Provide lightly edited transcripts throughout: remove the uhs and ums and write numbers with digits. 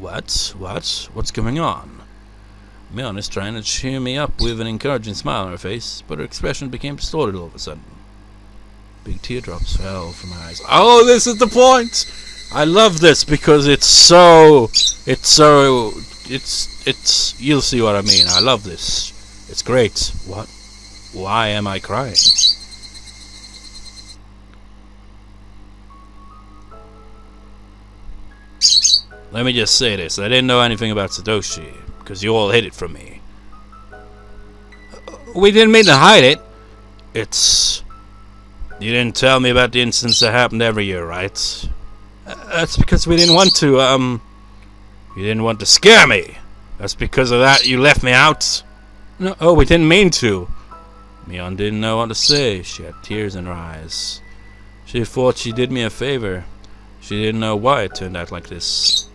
What? What's going on? Mion is trying to cheer me up with an encouraging smile on her face, but her expression became distorted all of a sudden. Big teardrops fell from her eyes. Oh, this is the point! I love this because it's you'll see what I mean. I love this. It's great. What? Why am I crying? Let me just say this. I didn't know anything about Satoshi, because you all hid it from me. We didn't mean to hide it. You didn't tell me about the incidents that happened every year, right? That's because we didn't want to, You didn't want to scare me. That's because of that you left me out? No, oh, we didn't mean to. Mion didn't know what to say. She had tears in her eyes. She thought she did me a favor. She didn't know why it turned out like this.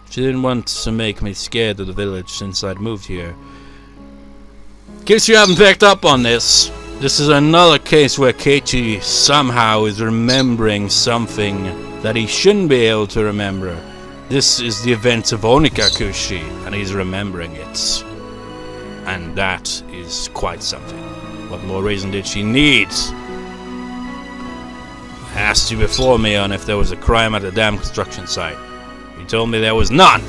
She didn't want to make me scared of the village since I'd moved here. In case you haven't picked up on this, this is another case where Keiichi somehow is remembering something that he shouldn't be able to remember. This is the events of Onikakushi, and he's remembering it. And that is quite something. What more reason did she need? I asked you before, Mion, if there was a crime at the dam construction site. You told me there was none.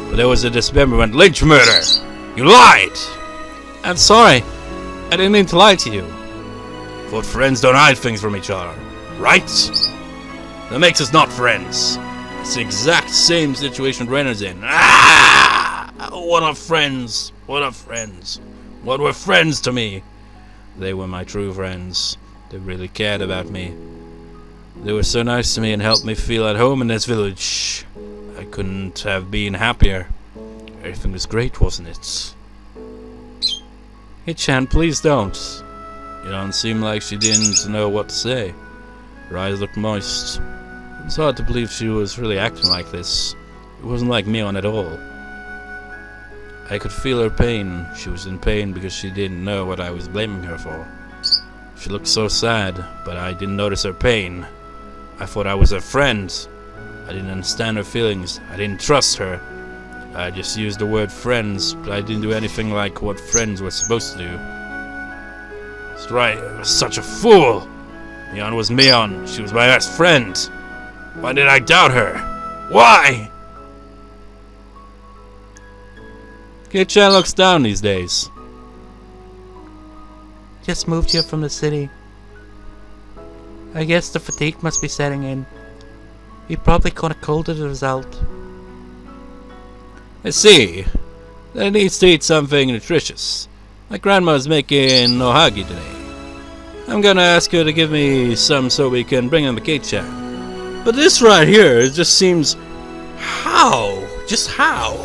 But there was a dismemberment lynch murder. You lied! I'm sorry. I didn't mean to lie to you. Thought friends don't hide things from each other, right? That makes us not friends. It's the exact same situation Rena's in. Ah! What are friends? What are friends? What were friends to me? They were my true friends. They really cared about me. They were so nice to me and helped me feel at home in this village. I couldn't have been happier. Everything was great, wasn't it? Hey-chan, please don't. You don't seem like she didn't know what to say. Her eyes looked moist. It was hard to believe she was really acting like this. It wasn't like Mion at all. I could feel her pain. She was in pain because she didn't know what I was blaming her for. She looked so sad, but I didn't notice her pain. I thought I was her friend. I didn't understand her feelings. I didn't trust her. I just used the word friends, but I didn't do anything like what friends were supposed to do. That's right, I was such a fool. Mion was Mion. She was my best friend. Why did I doubt her? Why? Keiichi looks down these days. Just moved here from the city. I guess the fatigue must be setting in. You probably caught a cold as a result. I see. Then it needs to eat something nutritious. My grandma's making ohagi today. I'm gonna ask her to give me some so we can bring him to Keiichi. But this right here, it just seems... How? Just how?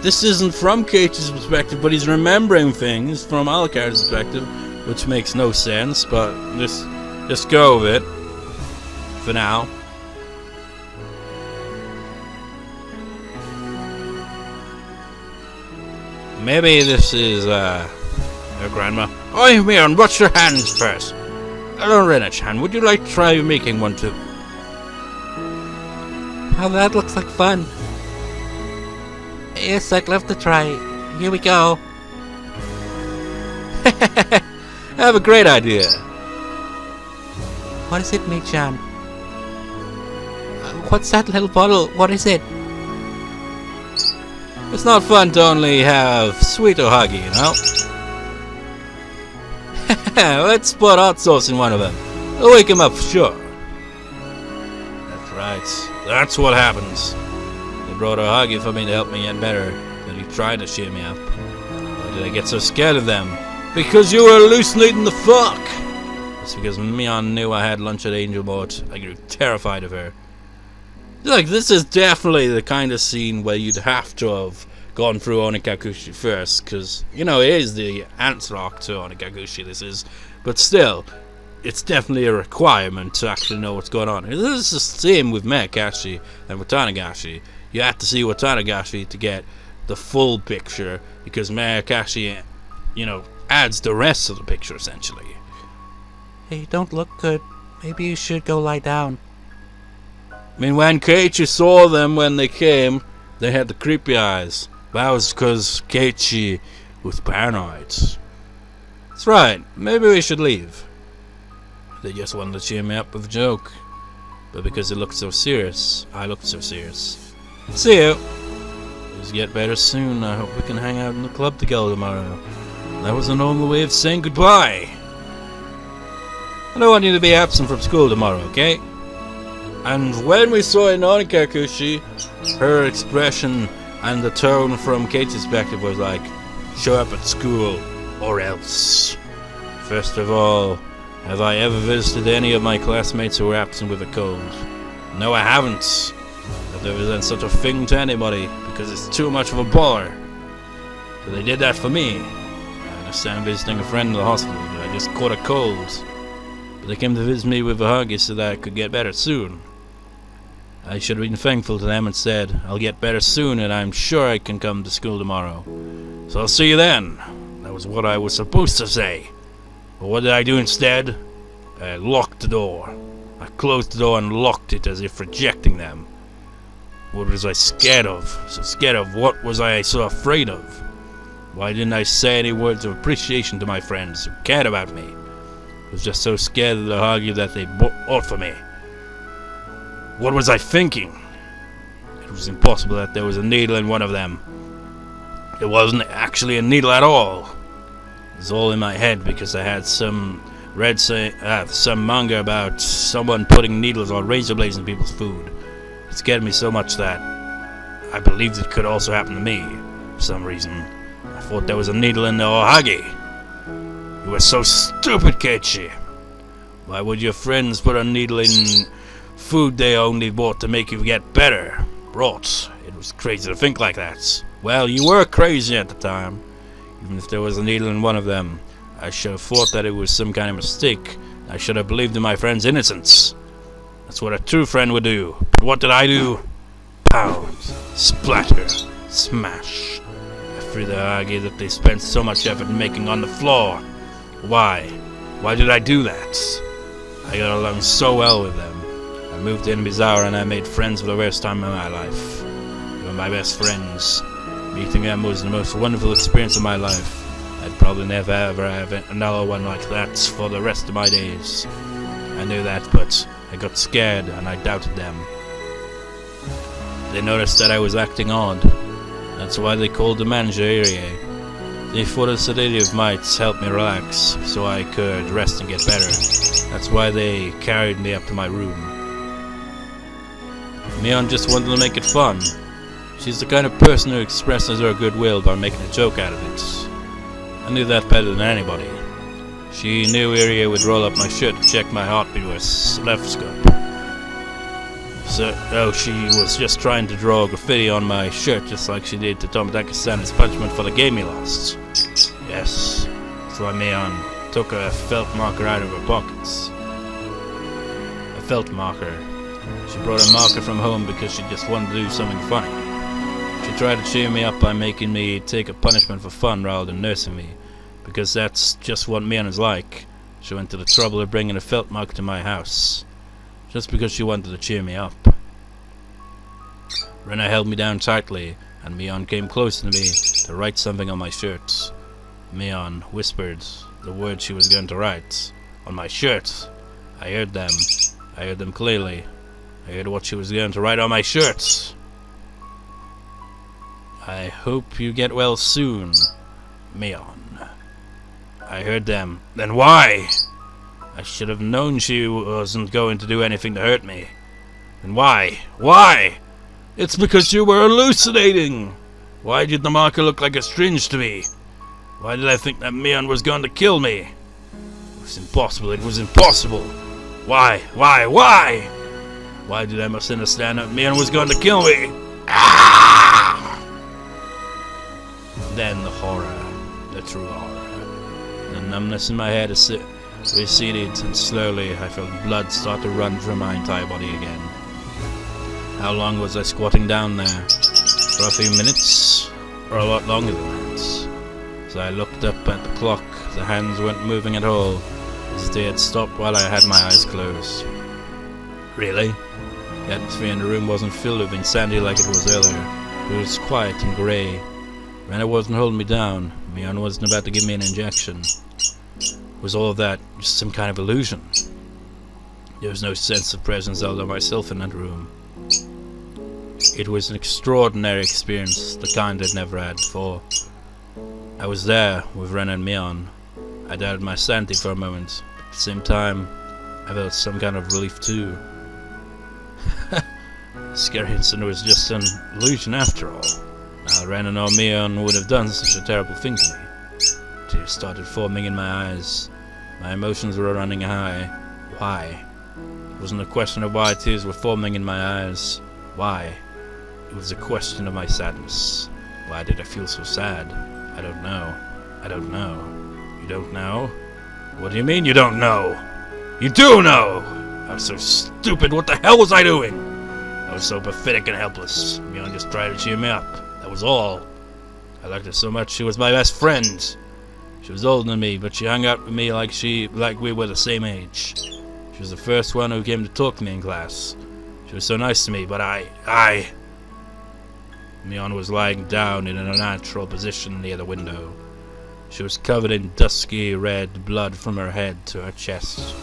This isn't from Keiichi's perspective, but he's remembering things from Alucard's perspective, which makes no sense, but just go with it. For now. Maybe this is, her grandma. Oi, Mion, wash your hands first. Hello, Rena-chan, would you like to try making one too? Oh, that looks like fun. Yes, I'd love to try. Here we go. I have a great idea. What is it, Mi-chan? What's that little bottle? What is it? It's not fun to only have sweet ohagi, you know? Let's put hot sauce in one of them. It'll wake him up for sure. That's right. That's what happens. They brought ohagi for me to help me get better. Then he tried to cheer me up. Why did I get so scared of them? Because you were hallucinating the fuck! It's because Mion knew I had lunch at Angel Mort. I grew terrified of her. Like, this is definitely the kind of scene where you'd have to have gone through Onikakushi first, because, you know, it is the answer arc to Onikakushi, this is, but still, it's definitely a requirement to actually know what's going on. This is the same with Meakashi and with Tanagashi. You have to see with Tanagashi to get the full picture, because Meakashi, you know, adds the rest of the picture, essentially. Hey, you don't look good. Maybe you should go lie down. I mean, when Keiichi saw them when they came, They had the creepy eyes. That was because Keiichi was paranoid. That's right, maybe we should leave. They just wanted to cheer me up with a joke. But because it looked so serious, I looked so serious. See you! Please get better soon. I hope we can hang out in the club together tomorrow. That was a normal way of saying goodbye. I don't want you to be absent from school tomorrow, okay? And when we saw in Onikakushi, her expression and the tone from Keiichi's perspective was like, show up at school, or else. First of all, have I ever visited any of my classmates who were absent with a cold? No, I haven't. I've never done such a thing to anybody, because it's too much of a bother. So they did that for me. I understand visiting a friend in the hospital, but I just caught a cold. But they came to visit me with a huggy so that I could get better soon. I should have been thankful to them and said, I'll get better soon and I'm sure I can come to school tomorrow. So I'll see you then. That was what I was supposed to say. But what did I do instead? I locked the door. I closed the door and locked it as if rejecting them. What was I scared of? So scared of what was I so afraid of? Why didn't I say any words of appreciation to my friends who cared about me? I was just so scared of the huggy that they bought for me. What was I thinking? It was impossible that there was a needle in one of them. It wasn't actually a needle at all. It was all in my head because I had some some manga about someone putting needles or razor blades in people's food. It scared me so much that I believed it could also happen to me for some reason. I thought there was a needle in the ohagi. You were so stupid, Keiichi. Why would your friends put a needle in food they only bought to make you get better? Rot. It was crazy to think like that. Well, you were crazy at the time. Even if there was a needle in one of them, I should have thought that it was some kind of mistake. I should have believed in my friend's innocence. That's what a true friend would do. But what did I do? Pound. Splatter. Smash. I threw the hagi that they spent so much effort making on the floor. Why? Why did I do that? I got along so well with them. I moved in Bizarre and I made friends for the first time in my life. They were my best friends. Meeting them was the most wonderful experience of my life. I'd probably never ever have another one like that for the rest of my days. I knew that, but I got scared and I doubted them. They noticed that I was acting odd. That's why they called the manager Irie. They thought a sedative might help me relax, so I could rest and get better. That's why they carried me up to my room. Mion just wanted to make it fun. She's the kind of person who expresses her goodwill by making a joke out of it. I knew that better than anybody. She knew Irie would roll up my shirt to check my heartbeat with a stethoscope. So, she was just trying to draw graffiti on my shirt just like she did to Tomodachi-san's punishment for the game he lost. Yes, that's why Mion took a felt marker out of her pockets. A felt marker. She brought a marker from home because she just wanted to do something funny. She tried to cheer me up by making me take a punishment for fun rather than nursing me, because that's just what Mion is like. She went to the trouble of bringing a felt marker to my house, just because she wanted to cheer me up. Rena held me down tightly, and Mion came close to me to write something on my shirt. Mion whispered the words she was going to write on my shirt. I heard them. I heard them clearly. I heard what she was going to write on my shirt. I hope you get well soon, Mion. I heard them. Then why? I should have known she wasn't going to do anything to hurt me. Then why? Why? It's because you were hallucinating. Why did the marker look like a syringe to me? Why did I think that Mion was going to kill me? It was impossible. It was impossible. Why? Why? Why? Why did I must understand that Mion was going to kill me? Ah! Then the horror. The true horror. The numbness in my head receded, and slowly I felt blood start to run through my entire body again. How long was I squatting down there? For a few minutes? Or a lot longer than that? As I looked up at the clock, the hands weren't moving at all, as they had stopped while I had my eyes closed. Really? The atmosphere in the room wasn't filled with insanity like it was earlier. It It was quiet and grey. Rena wasn't holding me down. Mion wasn't about to give me an injection. Was all of that just some kind of illusion? There was no sense of presence other than myself in that room. It was an extraordinary experience, the kind I'd never had before. I was there with Rena and Mion. I doubted my sanity for a moment, but at the same time, I felt some kind of relief too. Scary incident was just an illusion after all. Now Rena or Mion would have done such a terrible thing to me. Tears started forming in my eyes. My emotions were running high. Why? It wasn't a question of why tears were forming in my eyes. Why? It was a question of my sadness. Why did I feel so sad? I don't know. I don't know. You don't know? What do you mean you don't know? You do know! I was so stupid. What the hell was I doing? I was so pathetic and helpless. Mion just tried to cheer me up. That was all. I liked her so much. She was my best friend. She was older than me, but she hung out with me like we were the same age. She was the first one who came to talk to me in class. She was so nice to me, but Mion was lying down in an unnatural position near the window. She was covered in dusky red blood from her head to her chest.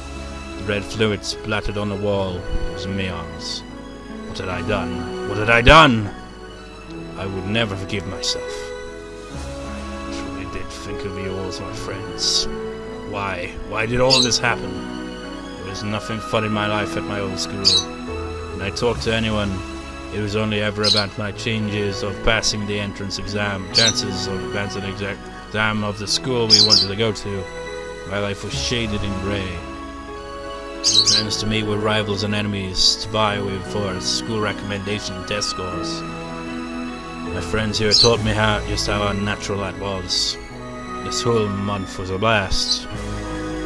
The red fluid splattered on the wall. It was Mion's. What had I done? What had I done? I would never forgive myself. I truly did think of you all as my friends. Why? Why did all this happen? There was nothing fun in my life at my old school. When I talked to anyone, it was only ever about my chances of passing the entrance exam of the school we wanted to go to. My life was shaded in grey. Friends to me were rivals and enemies to vie with for school recommendation and test scores. My friends here taught me just how unnatural that was. This whole month was a blast.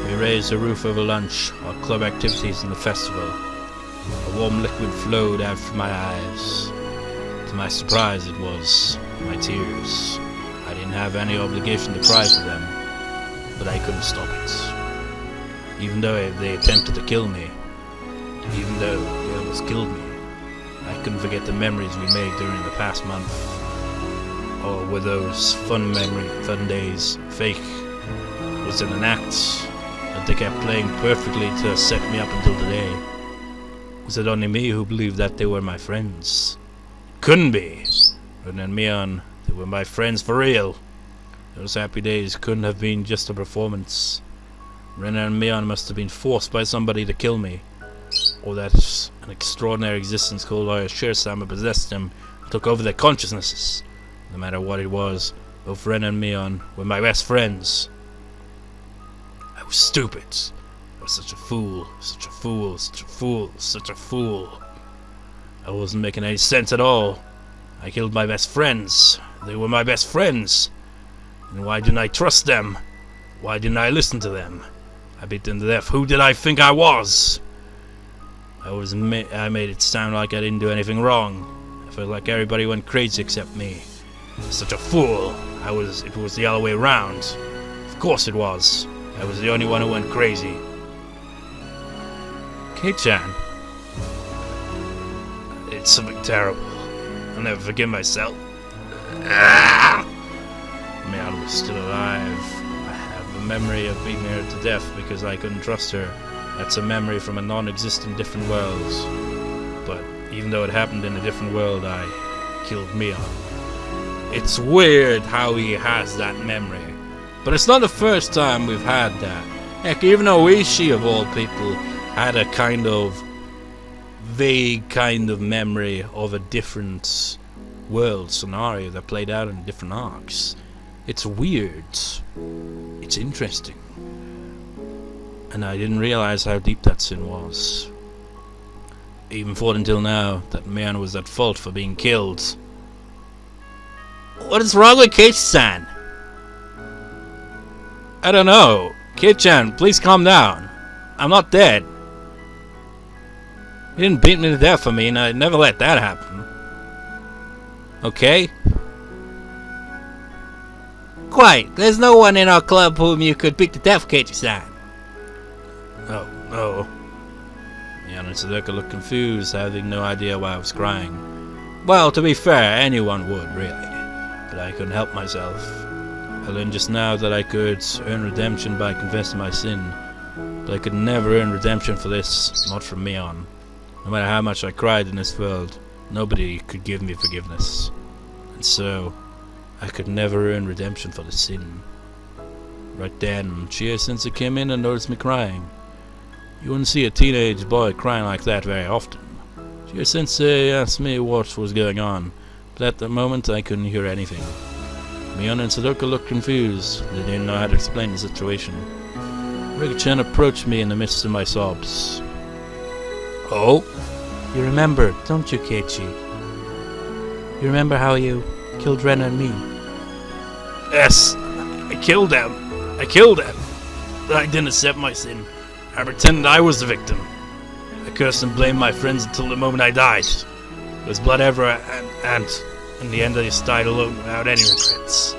We raised a roof over lunch, our club activities and the festival. A warm liquid flowed out from my eyes. To my surprise, it was my tears. I didn't have any obligation to cry for them, but I couldn't stop it. Even though they attempted to kill me, even though they almost killed me, I couldn't forget the memories we made during the past month. Or were those fun days fake? Was it an act that they kept playing perfectly to set me up until today? Was it only me who believed that they were my friends? Couldn't be. Rena and Mion, they were my friends for real. Those happy days couldn't have been just a performance. Rena and Mion must have been forced by somebody to kill me. Or that an extraordinary existence called Higurashi possessed them and took over their consciousnesses. No matter what it was, both Rena and Mion were my best friends. I was stupid. I was such a fool, such a fool, such a fool, such a fool. I wasn't making any sense at all. I killed my best friends. They were my best friends. And why didn't I trust them? Why didn't I listen to them? I beat them to death. Who did I think I was? I made it sound like I didn't do anything wrong. I felt like everybody went crazy except me. Such a fool. It was the other way around. Of course it was. I was the only one who went crazy. Keiichi, it's something terrible. I'll never forgive myself. Mion was still alive. I have a memory of beating her to death because I couldn't trust her. That's a memory from a non-existent different world. But even though it happened in a different world, I killed Mion. It's weird how he has that memory. But it's not the first time we've had that. Heck, even Keiichi of all people had a kind of vague kind of memory of a different world scenario that played out in different arcs. It's weird. It's interesting. And I didn't realize how deep that sin was. I even thought until now that Mion was at fault for being killed. What is wrong with Keiichi-san? I don't know. Keiichi-san, please calm down. I'm not dead. You didn't beat me to death for me, and I'd never let that happen. Okay? Quite. There's no one in our club whom you could beat to death, Keiichi-san. Oh, no. Mion and Satoko looked confused, having no idea why I was crying. Well, to be fair, anyone would, really. But I couldn't help myself. I learned just now that I could earn redemption by confessing my sin. But I could never earn redemption for this, not from Mion. No matter how much I cried in this world, nobody could give me forgiveness. And so, I could never earn redemption for the sin. Right then, Chia-sensei came in and noticed me crying. You wouldn't see a teenage boy crying like that very often. Chia-sensei asked me what was going on, but at the moment I couldn't hear anything. Mion and Satoko looked confused. They didn't know how to explain the situation. Rika-chan approached me in the midst of my sobs. Oh? You remember, don't you, Keiichi? You remember how you killed Rena and me? Yes, I killed them. I killed them. But I didn't accept my sin. I pretended I was the victim. I cursed and blamed my friends until the moment I died. There was blood everywhere, and in the end I just died alone without any regrets.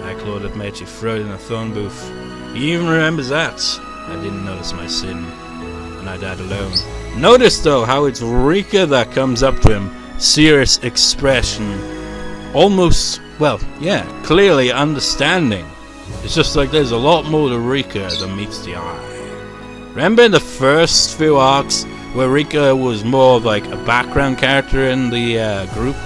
I clawed at Keiichi throat in a phone booth. He even remembers that. I didn't notice my sin, and I died alone. Notice though how it's Rika that comes up to him. Serious expression. Almost, well, yeah, clearly understanding. It's just like there's a lot more to Rika than meets the eye. Remember in the first few arcs where Rika was more of like a background character in the group?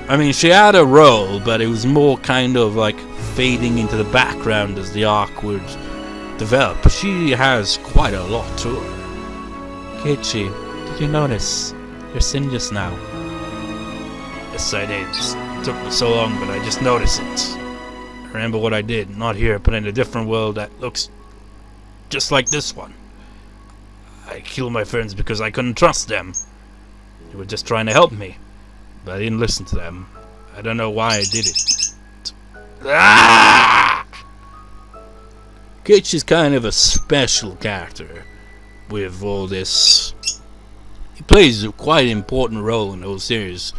I mean, she had a role, but it was more kind of like fading into the background as the arc would develop. But she has quite a lot to her. Keiichi, did you notice your sin just now? Yes, I did. It took me so long, but I just noticed it. I remember what I did, not here, but in a different world that looks just like this one. I killed my friends because I couldn't trust them. They were just trying to help me, but I didn't listen to them. I don't know why I did it. Ah! Keiichi's kind of a special character with all this. He plays a quite important role in the whole series.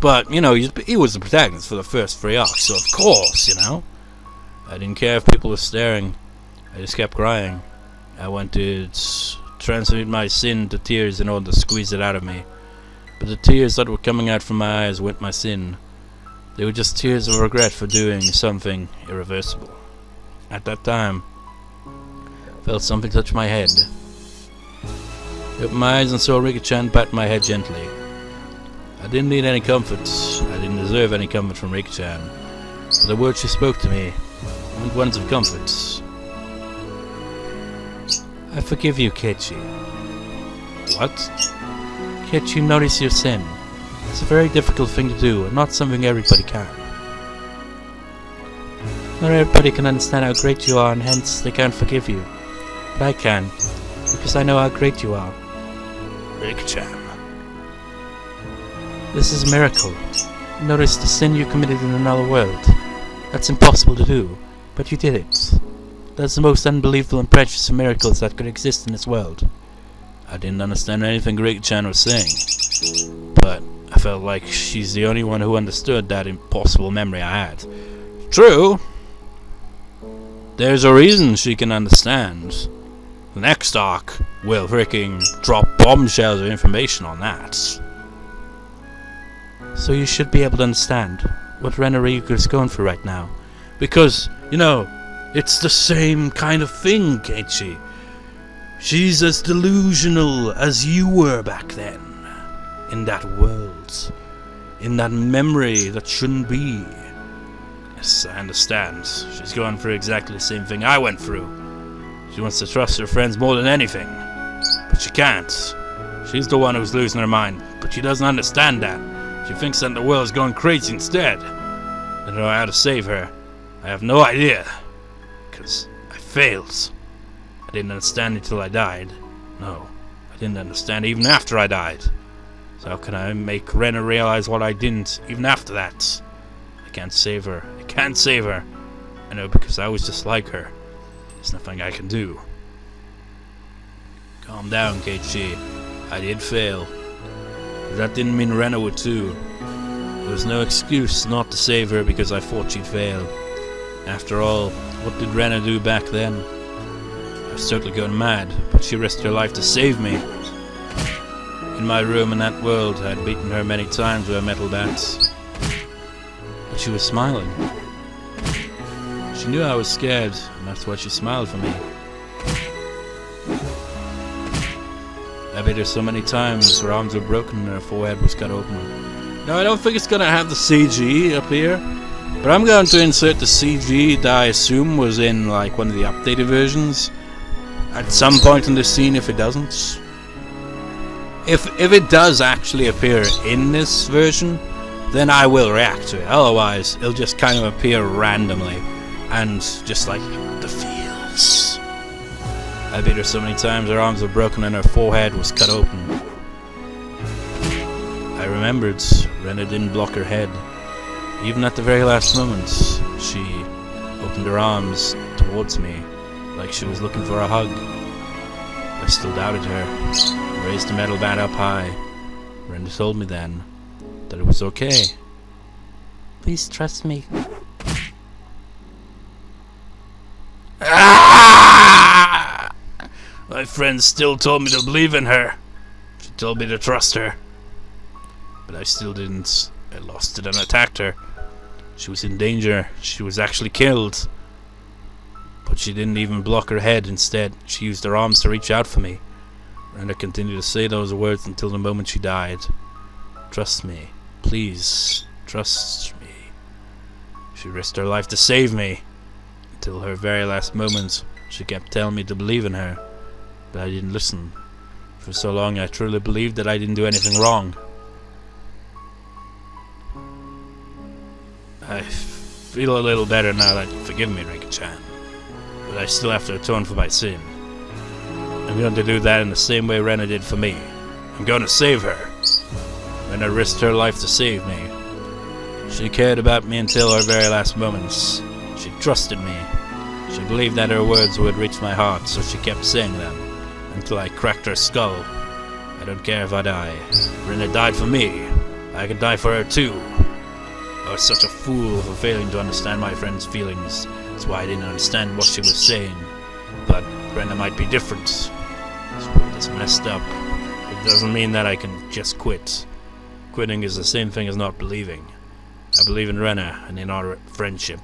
But, you know, he was the protagonist for the first 3 arcs, so of course, you know. I didn't care if people were staring. I just kept crying. I wanted to transmute my sin to tears in order to squeeze it out of me. But the tears that were coming out from my eyes weren't my sin. They were just tears of regret for doing something irreversible. At that time, I felt something touch my head. I opened my eyes and saw Rika-chan pat my head gently. I didn't need any comfort. I didn't deserve any comfort from Rika-chan. But the words she spoke to me weren't ones of comfort. I forgive you, Keiichi. What? Keiichi, notice your sin. It's a very difficult thing to do, and not something everybody can. Not everybody can understand how great you are, and hence they can't forgive you. But I can, because I know how great you are. Rika-chan. This is a miracle. Notice the sin you committed in another world. That's impossible to do, but you did it. That's the most unbelievable and precious of miracles that could exist in this world. I didn't understand anything Rika-chan was saying, but I felt like she's the only one who understood that impossible memory I had. True. There's a reason she can understand. The next arc will freaking drop bombshells of information on that. So you should be able to understand what Rena Ryuko is going through right now. Because, you know, it's the same kind of thing, Keiichi. She's as delusional as you were back then. In that world. In that memory that shouldn't be. Yes, I understand. She's going through exactly the same thing I went through. She wants to trust her friends more than anything. But she can't. She's the one who's losing her mind. But she doesn't understand that. She thinks that the world is going crazy instead. I don't know how to save her. I have no idea. Because I failed. I didn't understand until I died. No, I didn't understand even after I died. So how can I make Rena realize what I didn't even after that? I can't save her. I can't save her. I know, because I was just like her. There's nothing I can do. Calm down, Keiichi. I did fail. But that didn't mean Rena would too. There was no excuse not to save her because I thought she'd fail. After all, what did Rena do back then? I was totally going mad, but she risked her life to save me. In my room in that world, I had beaten her many times with metal bats. But she was smiling. She knew I was scared, and that's why she smiled for me. I beat her so many times, her arms were broken and her forehead was cut open. Now, I don't think it's gonna have the CG up here, but I'm going to insert the CG that I assume was in like one of the updated versions at some point in this scene if it doesn't. If it does actually appear in this version, then I will react to it. Otherwise, it'll just kind of appear randomly and just like the feels. I beat her so many times, her arms were broken and her forehead was cut open. I remembered Rena didn't block her head. Even at the very last moment, she opened her arms towards me, like she was looking for a hug. I still doubted her. I raised the metal bat up high. Rena told me then that it was okay. Please trust me. Ah! My friend still told me to believe in her. She told me to trust her. But I still didn't. I lost it and attacked her. She was in danger. She was actually killed. But she didn't even block her head. Instead, she used her arms to reach out for me. And I continued to say those words until the moment she died. Trust me. Please. Trust me. She risked her life to save me. Until her very last moment, she kept telling me to believe in her. But I didn't listen. For so long, I truly believed that I didn't do anything wrong. I feel a little better now that you've forgiven me, Rika-chan. But I still have to atone for my sin. I'm going to do that in the same way Rena did for me. I'm going to save her. Rena risked her life to save me. She cared about me until her very last moments. She trusted me. She believed that her words would reach my heart, so she kept saying them, until I cracked her skull. I don't care if I die. Rena died for me. I can die for her too. I was such a fool for failing to understand my friend's feelings. That's why I didn't understand what she was saying. But Rena might be different. This world is messed up. It doesn't mean that I can just quit. Quitting is the same thing as not believing. I believe in Rena and in our friendship.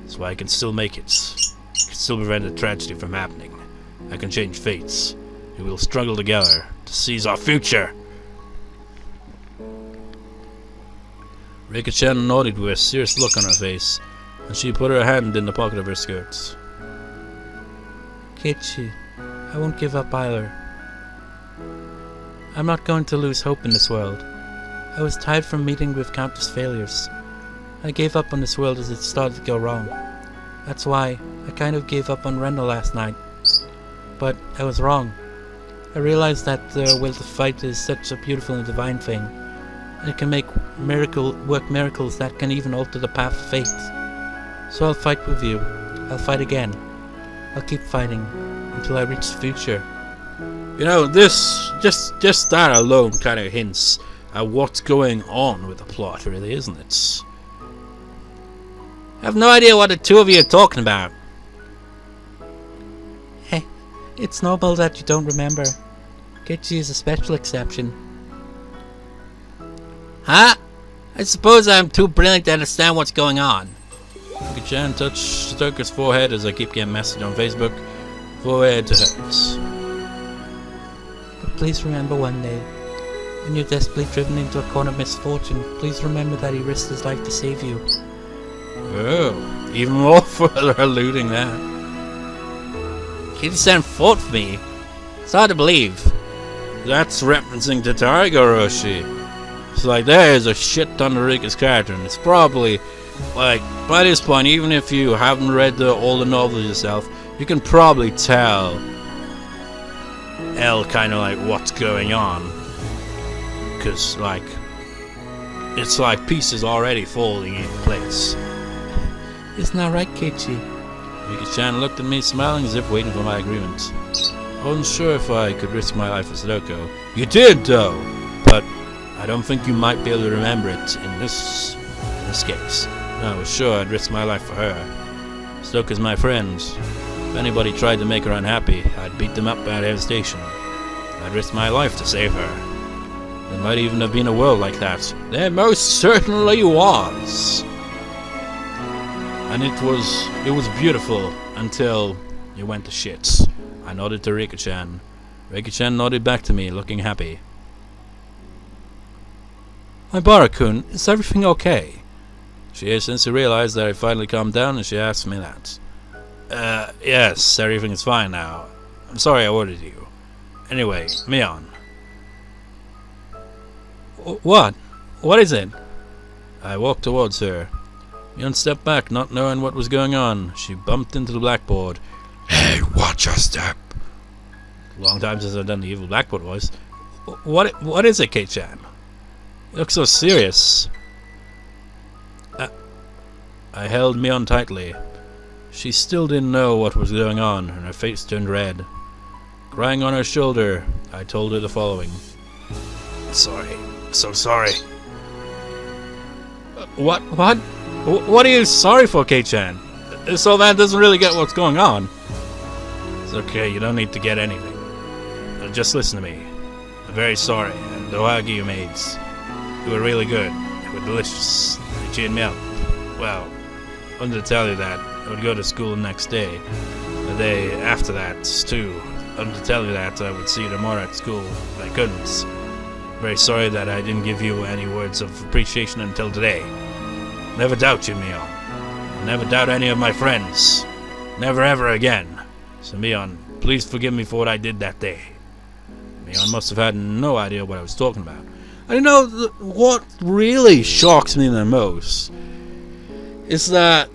That's why I can still make it. I can still prevent a tragedy from happening. I can change fates. We will struggle together to seize our future. Rika-chan nodded with a serious look on her face, and she put her hand in the pocket of her skirts. Keiichi, I won't give up either. I'm not going to lose hope in this world. I was tired from meeting with countless failures. I gave up on this world as it started to go wrong. That's why I kind of gave up on Rena last night. But I was wrong. I realized that the will to fight is such a beautiful and divine thing. And it can work miracles that can even alter the path of fate. So I'll fight with you. I'll fight again. I'll keep fighting until I reach the future. You know, this just that alone kind of hints at what's going on with the plot, really, isn't it? I have no idea what the two of you are talking about. Hey, it's normal that you don't remember. Keiichi is a special exception. Huh? I suppose I'm too brilliant to understand what's going on. Rika-chan touched Satoko's forehead as I keep getting message on Facebook. Forehead to hers. But please remember one day, when you're desperately driven into a corner of misfortune, please remember that he risked his life to save you. Oh, even more further alluding that. Keiichi-san fought for me. It's hard to believe. That's referencing to Higurashi. It's like there's a shit ton of Rika's character, and it's probably like by this point, even if you haven't read all the novels yourself, you can probably tell kind of like what's going on, because like it's like pieces already falling into place. Isn't that right, Keiichi? Rika-chan looked at me, smiling as if waiting for my agreement. I wasn't sure if I could risk my life for Satoko. You did, though, but I don't think you might be able to remember it in this case. I was sure I'd risk my life for her. Satoko's my friend. If anybody tried to make her unhappy, I'd beat them up at her station. I'd risk my life to save her. There might even have been a world like that. There most certainly was. And it was beautiful until it went to shit. I nodded to Rika-chan. Rika-chan nodded back to me, looking happy. Ibara-kun, is everything okay? She has since realized that I finally calmed down, and she asked me that. Yes, everything is fine now. I'm sorry I ordered you. Anyway, Mion. What? What is it? I walked towards her. Mion stepped back, not knowing what was going on. She bumped into the blackboard. Hey, watch your step. Long time since I've done the evil blackboard voice. What is it, Keiichi-chan? You look so serious. I held Mion tightly. She still didn't know what was going on, and her face turned red. Crying on her shoulder, I told her the following. Sorry. So sorry. What? What are you sorry for, Keiichi-chan? So that doesn't really get what's going on. It's okay, you don't need to get anything. Just listen to me. I'm very sorry, and the ohagi you made, they were really good. They were delicious. They cheered me up. Well, I wanted to tell you that I would go to school the next day. The day after that, too. I wanted to tell you that I would see you tomorrow at school, but I couldn't. Very sorry that I didn't give you any words of appreciation until today. Never doubt you, Mion. Never doubt any of my friends. Never ever again. So Mion, please forgive me for what I did that day. Mion must have had no idea what I was talking about. I know what really shocks me the most is that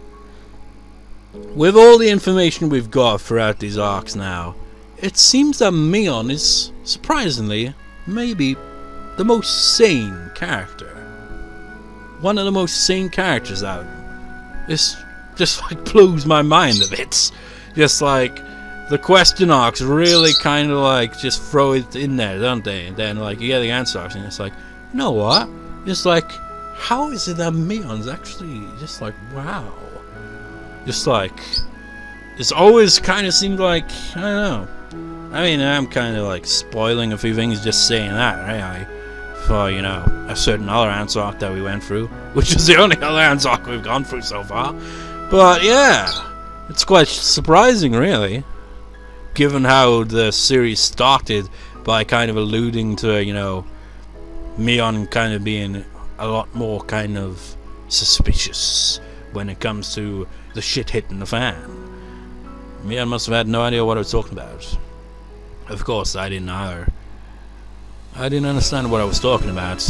with all the information we've got throughout these arcs now, it seems that Mion is surprisingly maybe the most sane character. One of the most sane characters out. This just like blows my mind a bit. Just like the question arcs really kind of like just throw it in there, don't they? And then like you get the answer arcs and it's like, you know what? Just like, how is it that Mion's actually just like, wow. Just like, it's always kind of seemed like, I don't know. I mean, I'm kind of like spoiling a few things just saying that, right? For, you know, a certain other answer arc that we went through, which is the only other answer arc we've gone through so far. But yeah, it's quite surprising, really, given how the series started by kind of alluding to, you know, Mion kind of being a lot more kind of suspicious when it comes to the shit hitting the fan. Mion must have had no idea what I was talking about. Of course, I didn't either. I didn't understand what I was talking about.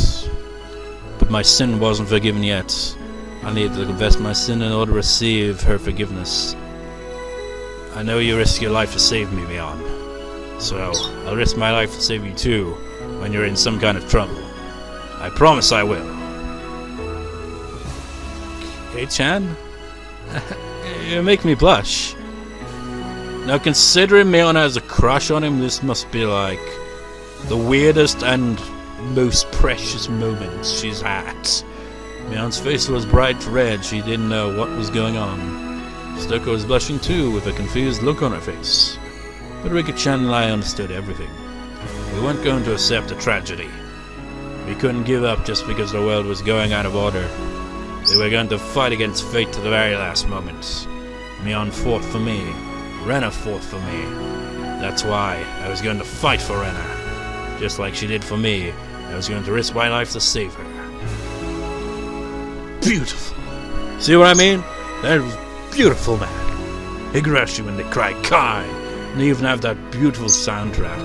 But my sin wasn't forgiven yet. I needed to confess my sin in order to receive her forgiveness. I know you risk your life to save me, Mion. So, I'll risk my life to save you too, when you're in some kind of trouble. I promise I will. Keiichi-chan? You make me blush. Now, considering Mion has a crush on him, this must be like the weirdest and most precious moment she's had. Mion's face was bright red. She didn't know what was going on. Satoko was blushing too, with a confused look on her face. But Rika-chan and I understood everything. We weren't going to accept a tragedy. We couldn't give up just because the world was going out of order. We were going to fight against fate to the very last moment. Mion fought for me. Rena fought for me. That's why I was going to fight for Rena. Just like she did for me, I was going to risk my life to save her. Beautiful. See what I mean? That was beautiful, man. Higurashi when they cry Kai, and they even have that beautiful soundtrack.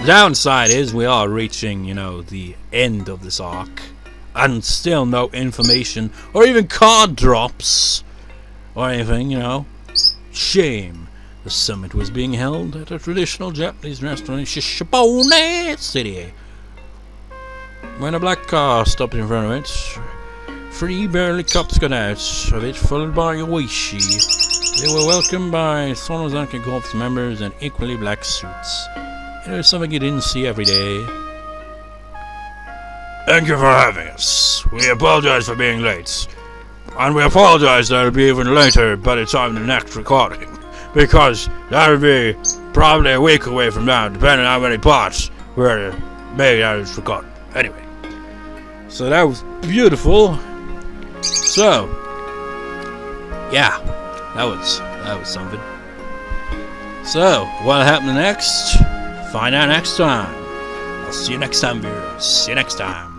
The downside is we are reaching, you know, the end of this arc, and still no information or even card drops or anything, you know. Shame. The summit was being held at a traditional Japanese restaurant in Shishibone City. When a black car stopped in front of it, 3 burly cops got out of it, followed by Keiichi. They were welcomed by Sonozaki Corps members in equally black suits. It was something you didn't see every day. Thank you for having us. We apologize for being late. And we apologize that it'll be even later by the time the next recording. Because that'll be probably a week away from now, depending on how many parts were made out of this record. Anyway, so that was beautiful. So, yeah, that was something. So, what happened next? Find out next time. I'll see you next time, viewers. See you next time.